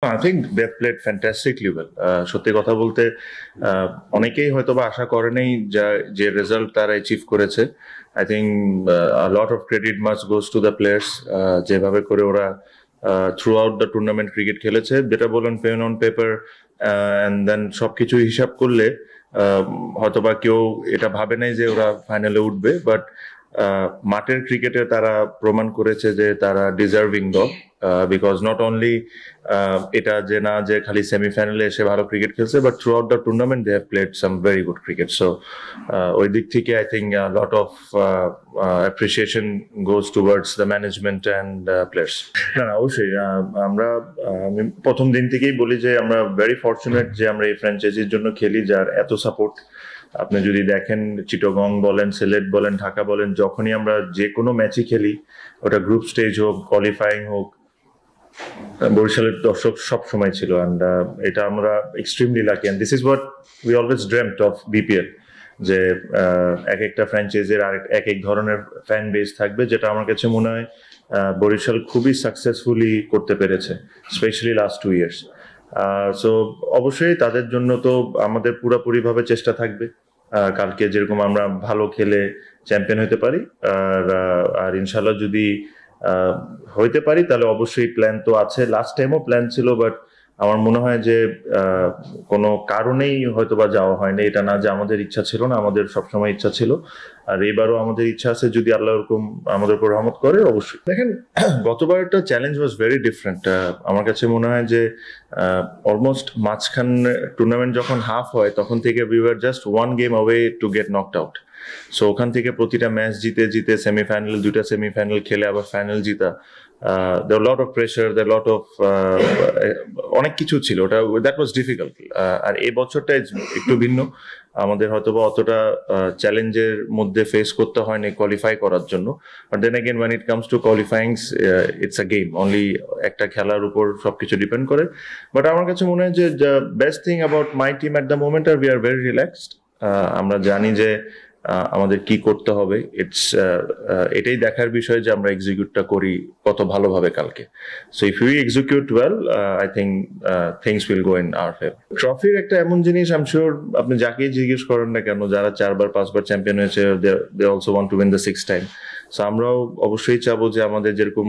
I think they've played fantastically well. সত্যি কথা বলতে অনেকেই হয়তোবা আশা করেনি যে রেজাল্ট তারা অ্যাচিভ করেছে। I think a lot of credit must goes to the players, যেভাবে করে ওরা throughout the tournament cricket খেলেছে, যেটা বলেন pen on paper and then সবকিছু হিসাব করলে হয়তোবা কেউ এটা ভাবে নাই যে ওরা ফাইনালে উঠবে, বাট মাঠের ক্রিকেটে তারা প্রমাণ করেছে যে তারা ডিজার্ভিং দল। বিকজ নট অনলি এটা যে না যে খালি সেমিফাইনালে এসে ভালো ক্রিকেট খেলছে, but throughout the tournament they have played some very good cricket. So ওই দিক থেকে I think lot of appreciation goes towards the management and players. না না, অবশ্যই আমরা আমি প্রথম দিন থেকেই বলি যে আমরা ভেরি ফর্চুনেট যে আমরা এই ফ্র্যাঞ্চাইজির জন্য খেলি যার এত সাপোর্ট। আপনি যদি দেখেন চিটাগং বলেন, সিলেট বলেন, ঢাকা বলেন, যখনই আমরা যে কোনো ম্যাচই খেলি, ওটা গ্রুপ স্টেজ হোক, কোয়ালিফাইং হোক, বরিশালের দর্শক সব সময় ছিল। অ্যান্ড এটা আমরা extremely lucky, and this is what we always dreamed of BPL, যে এক একটা ফ্র্যাঞ্চাইজির এক এক ধরনের ফ্যান বেস থাকবে, যেটা আমার কাছে মনে হয় বরিশাল খুবই সাকসেসফুলি করতে পেরেছে, স্পেশালি লাস্ট 2 ইয়ার্স। সো অবশ্যই তাদের জন্য তো আমাদের পুরোপুরিভাবে চেষ্টা থাকবে কালকে যেরকম আমরা ভালো খেলে চ্যাম্পিয়ন হতে পারি। আর ইনশাল্লাহ যদি হইতে পারি তাহলে অবশ্যই প্ল্যান তো আছে, লাস্ট টাইমও প্ল্যান ছিল, বাট আমার মনে হয় যে কোনো কারণেই হয়তো বা যাওয়া হয়নি। এটা না যে আমাদের ইচ্ছা ছিল না, আমাদের সবসময় ইচ্ছা ছিল, আর এবারও আমাদের ইচ্ছা আছে যদি আল্লাহ এরকম আমাদের উপর রহমত করে। অবশ্যই দেখেন, গতবার একটা চ্যালেঞ্জ ওয়াজ ভেরি ডিফারেন্ট। আমার কাছে মনে হয় যে অলমোস্ট মাঝখান টুর্নামেন্ট যখন হাফ হয় তখন থেকে we were just one game away to get knocked out. So ওখান থেকে প্রতিটা ম্যাচ জিতে জিতে সেমিফাইনাল, 2টা সেমিফাইনাল খেলে আবার ফাইনাল জিতা, there were a lot of pressure, there were a lot of অনেক কিছু ছিল, ওটা দ্যাট ওয়াজ ডিফিকাল্ট। আর এই বছরটা একটু ভিন্ন, আমাদের হয়তোবা অতটা চ্যালেঞ্জের মধ্যে ফেস করতে হয়নি কোয়ালিফাই করার জন্য। But then again when it comes to qualifying, it's a game, only একটা খেলার উপর সবকিছু ডিপেন্ড করে। বাট আমার কাছে মনে হয় যে the best thing about my team at the moment are we are very relaxed. আমরা জানি যে আমাদের কি করতে হবে, এটাই দেখার বিষয় যে আমরা এক্সিকিউটটা করি কত ভালোভাবে কালকে। So if you execute well, I think things will go in our favour. ট্রফির একটা এমন জিনিস, আই এম শিওর আপনি যাকেই জিজ্ঞেস করেন না কেন, যারা 4বার 5বার চ্যাম্পিয়ন হয়েছে, they also want to win the 6th time. So আমরাও অবশ্যই চাবো যে আমাদের যেরকম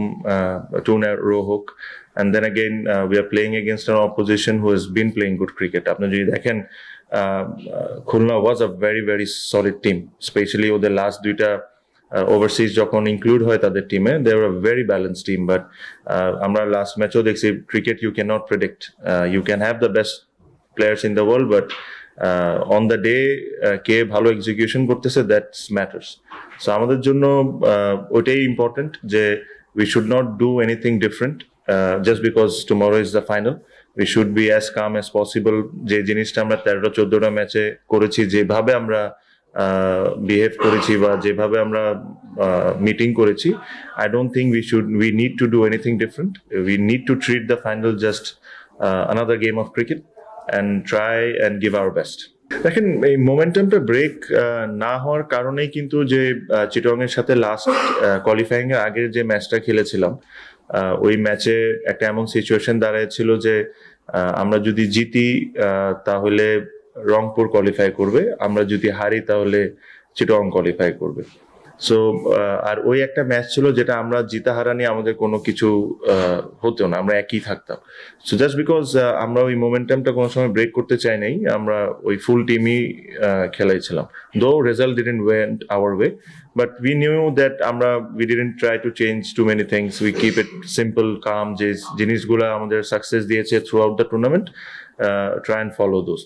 2 in a row হোক। And then again, we are playing against an opposition who has been playing good cricket. আপনি যদি দেখেন, Khulna was a very very solid team, especially ওদের লাস্ট 2টা ওভারসিজ যখন ইনক্লুড হয় তাদের টিমে, they were a very balanced team. But আমরা লাস্ট ম্যাচও দেখছি, cricket you cannot predict. You can have the best players in the world, but on the day কে ভালো execution করতেছে, that matters. So আমাদের জন্য ওইটাই ইম্পর্টেন্ট যে we should not do anything different just because tomorrow is the final. We should be as calm as possible. যে জিনিসটা আমরা 13টা-14টা ম্যাচে করেছি, যেভাবে আমরা বিহেভ করেছি বা যেভাবে আমরা মিটিং করেছি, I don't think we need to do anything different. We need to treat the final just another game of cricket and try and give our best. দেখেন, এই মোমেন্টামটা ব্রেক না হওয়ার কারণেই কিন্তু যে চিটাগং এর সাথে লাস্ট কোয়ালিফাইং এর আগের যে ম্যাচটা খেলেছিলাম, ওই ম্যাচে একটা এমন সিচুয়েশন দাঁড়িয়েছিল যে আমরা যদি জিতি তাহলে রংপুর কোয়ালিফাই করবে, আমরা যদি হারি তাহলে চিটাগং কোয়ালিফাই করবে। সো আর ওই একটা ম্যাচ ছিল যেটা আমরা জিতা হারা নিয়ে আমাদের কোনো কিছু হতো না, আমরা একই থাকতাম। সো জাস্ট বিকজ আমরা ওই মোমেন্টামটা কোনো সময় ব্রেক করতে চাই নাই, আমরা ওই ফুল টিমই খেলাইছিলাম। দো result didn't went hour way, but we knew that we didn't try to change too many things. We keep it simple, calm, যে জিনিসগুলো আমাদের সাকসেস দিয়েছে throughout the tournament, try and follow those.